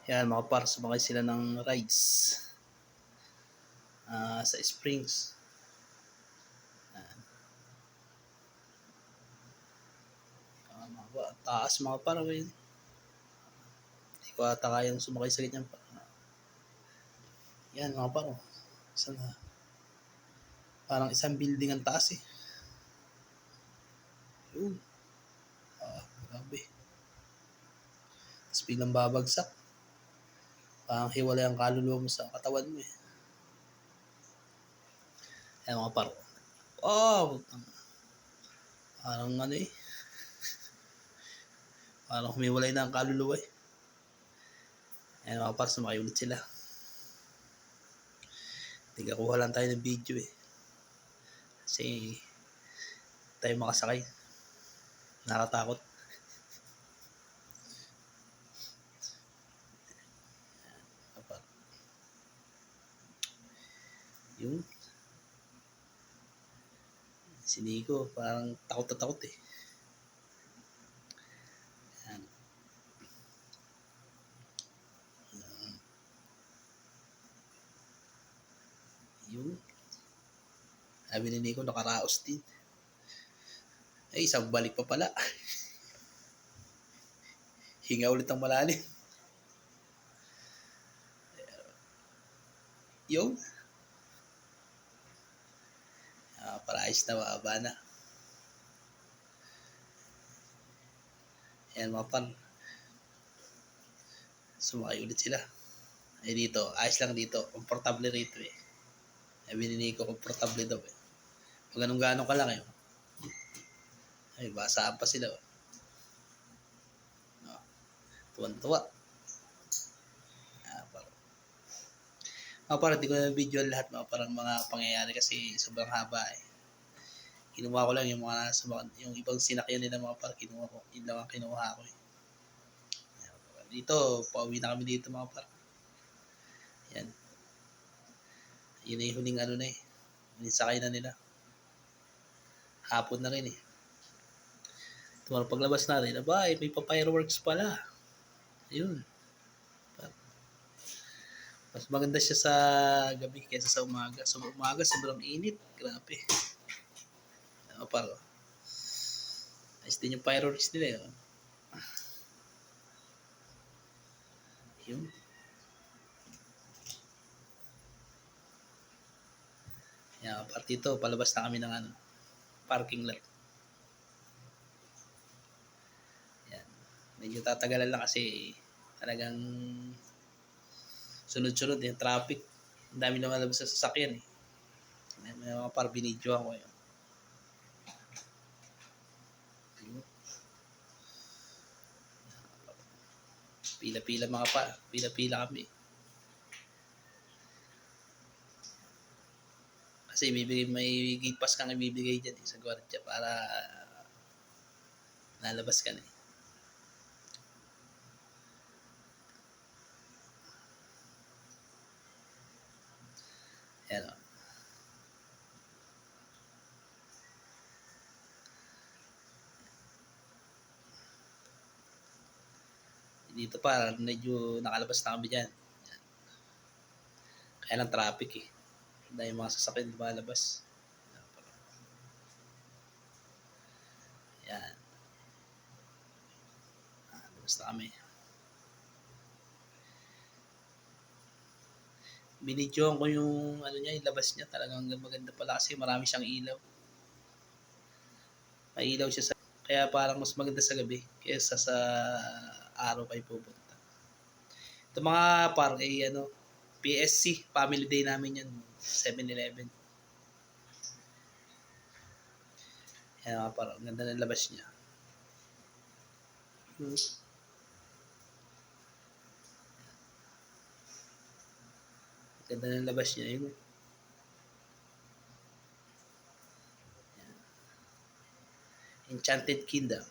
Yan, mga par, sumakay sila ng rides sa Springs. Yan. Taas mga par. Hindi ko ata kayang sumakay sa ganyan pa. Yan mga par. Sana, parang isang building ang taas eh. Yun. Grabe. Tapos biglang babagsak. Parang hiwalay ang kaluluwa mo sa katawan mo eh. Ayan mga par. Wow! Parang ano eh. Parang humiwalay na ang kaluluwa eh. Ayan mga par, sumakay ulit sila. Tigakuha lang tayo ng video eh. Kasi tayo makasakay. Nakatakot. Yun. Si Nico parang takot na takot eh. Yan. Yun. Sabi ni Nico nakaraos din. Ay, isang balik pa pala. Hinga ulit ang malalim. Yun. Para-ayos na, maaba na. Ayan mga pan. Sumakay ulit sila. Ay dito, ayos lang dito. Komportable rito eh. Sabi ni Nico, komportable daw eh. Pag anong-gaano ka lang eh. Ay, basaan pa sila. Tuwan-tuwa. Parang di ko na video lahat parang mga pangyayari kasi sobrang haba eh. Kinuha ko lang yung mga yung ibang sinakyan nila mga par, kinuha ko. Yun lang ang kinuha ko eh. Dito, pauwi na kami dito mga par. Yan. Yun na yung huling ano na eh. Huling sakay na nila. Hapon na rin eh. Tumara paglabas natin, abay, may pa-fireworks pala. Ayun. Mas maganda siya sa gabi kaysa sa umaga. Sa umaga, sobrang init. Grabe. Paro. Ayos din yung fireworks nila. Yun. Yan, part dito, palabas na kami ng parking lot. Yan. Medyo tatagalan lang kasi talagang sunod-sunod yung traffic. Ang dami naman labas sa sasakyan eh. May mga par binidyo ako yun. Pila-pila mga pa. Pila-pila kami. Kasi may gate pass kang ibibigay dyan sa gwardiya para lalabas ka na eh. Ayan o. Dito pa, medyo nakalabas na kami dyan. Ayan. Kaya lang traffic eh. Dahil mga sasakyan lumalabas. Ayan. Basta kami. Binidyohan ko yung niya, yung labas niya. Talagang maganda pala kasi marami siyang ilaw. May ilaw siya sa... Kaya parang mas maganda sa gabi kaysa sa araw kayo pupunta. Ito mga par ay PSC, family day namin yan, 7-Eleven. Yan mga par, ang ganda ng labas niya. Ganda ng labas niya yun. Enchanted Kingdom.